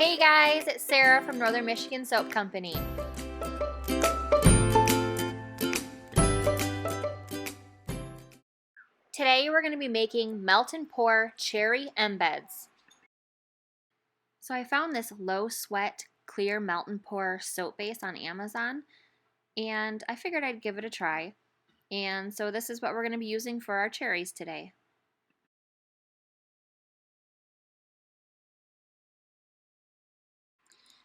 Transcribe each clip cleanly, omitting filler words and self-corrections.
Hey guys, it's Sarah from Northern Michigan Soap Company. Today we're going to be making melt and pour cherry embeds. So I found this low sweat clear melt and pour soap base on Amazon and I figured I'd give it a try. And so this is what we're going to be using for our cherries today.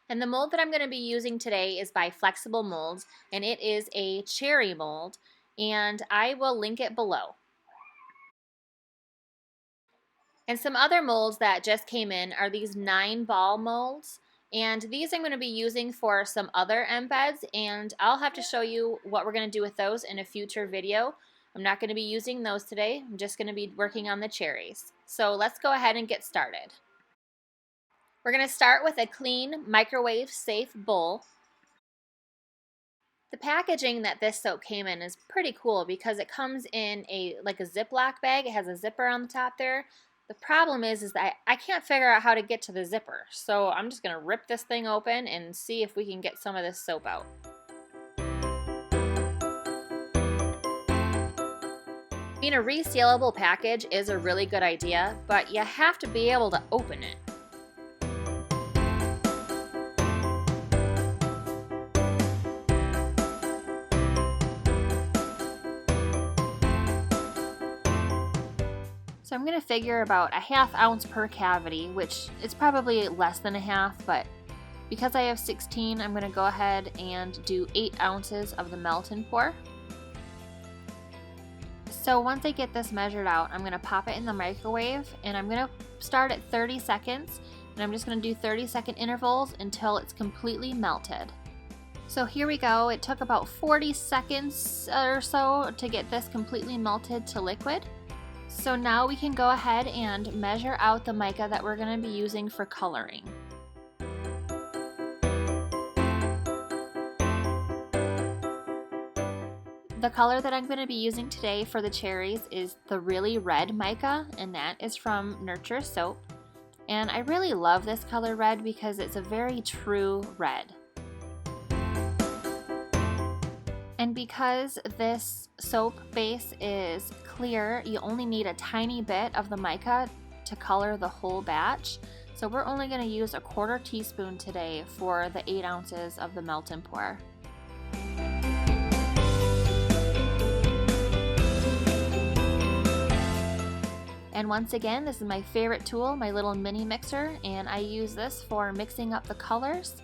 And the mold that I'm going to be using today is by Flexible Molds, and it is a cherry mold, and I will link it below. And some other molds that just came in are these 9-ball molds, and these I'm going to be using for some other embeds, and I'll have to show you what we're going to do with those in a future video. I'm not going to be using those today, I'm just going to be working on the cherries. So let's go ahead and get started. We're going to start with a clean, microwave-safe bowl. The packaging that this soap came in is pretty cool because it comes in like a Ziploc bag. It has a zipper on the top there. The problem is that I can't figure out how to get to the zipper. So I'm just going to rip this thing open and see if we can get some of this soap out. Being a resealable package is a really good idea, but you have to be able to open it. So I'm going to figure about a ½ ounce per cavity, which is probably less than a half, but because I have 16, I'm going to go ahead and do 8 ounces of the melt and pour. So once I get this measured out, I'm going to pop it in the microwave, and I'm going to start at 30 seconds, and I'm just going to do 30-second intervals until it's completely melted. So here we go. It took about 40 seconds or so to get this completely melted to liquid. So now we can go ahead and measure out the mica that we're going to be using for coloring. The color that I'm going to be using today for the cherries is the really red mica, and that is from Nurture Soap. And I really love this color red because it's a very true red. And because this soap base is clear, you only need a tiny bit of the mica to color the whole batch. So we're only going to use a 1/4 teaspoon today for the 8 ounces of the melt and pour. And once again, this is my favorite tool, my little mini mixer, and I use this for mixing up the colors.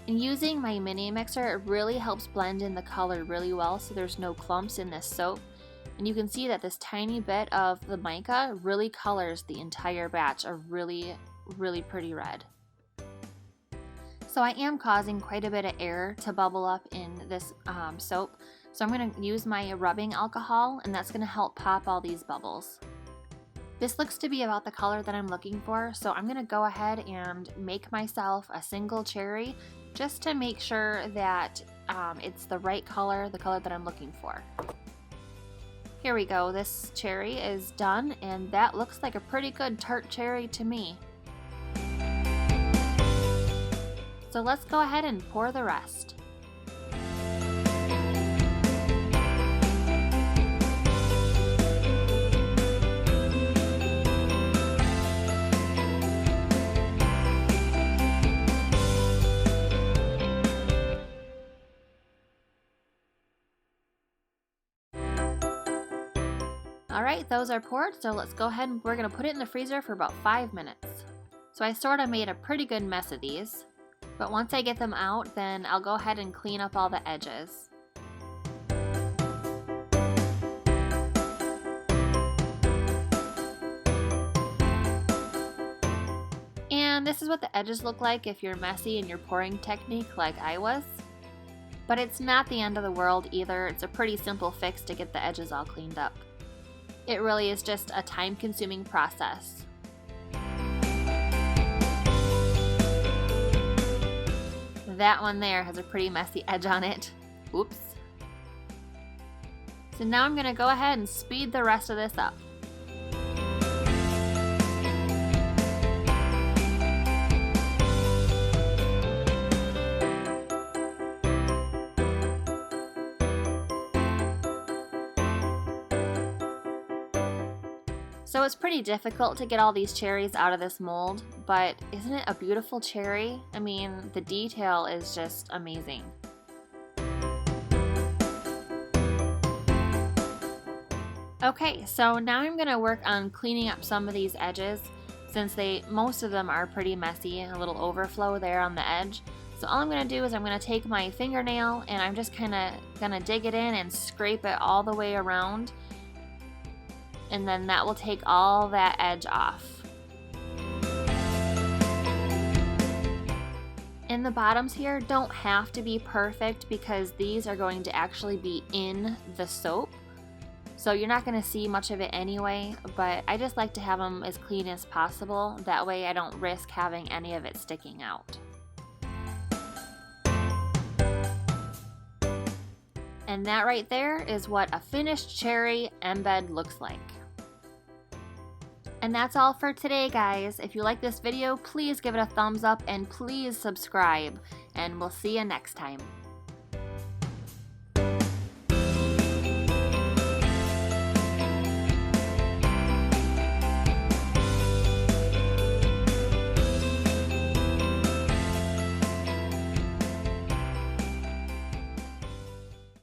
And using my mini mixer, it really helps blend in the color really well so there's no clumps in this soap. And you can see that this tiny bit of the mica really colors the entire batch a really, really pretty red. So I am causing quite a bit of air to bubble up in this soap. So I'm going to use my rubbing alcohol, and that's going to help pop all these bubbles. This looks to be about the color that I'm looking for, so I'm going to go ahead and make myself a single cherry just to make sure that it's the right color, the color that I'm looking for. Here we go, this cherry is done, and that looks like a pretty good tart cherry to me. So let's go ahead and pour the rest. Alright, those are poured, so let's go ahead and we're going to put it in the freezer for about 5 minutes. So I sort of made a pretty good mess of these, but once I get them out, then I'll go ahead and clean up all the edges. And this is what the edges look like if you're messy in your pouring technique like I was. But it's not the end of the world either. It's a pretty simple fix to get the edges all cleaned up. It really is just a time-consuming process. That one there has a pretty messy edge on it. Oops. So now I'm going to go ahead and speed the rest of this up. So it's pretty difficult to get all these cherries out of this mold, but isn't it a beautiful cherry? I mean, the detail is just amazing. Okay, so now I'm going to work on cleaning up some of these edges since most of them are pretty messy, a little overflow there on the edge. So all I'm going to do is I'm going to take my fingernail and I'm just kind of going to dig it in and scrape it all the way around. And then that will take all that edge off. And the bottoms here don't have to be perfect because these are going to actually be in the soap. So you're not going to see much of it anyway, but I just like to have them as clean as possible. That way I don't risk having any of it sticking out. And that right there is what a finished cherry embed looks like. And that's all for today, guys. If you like this video, please give it a thumbs up and please subscribe. And we'll see you next time.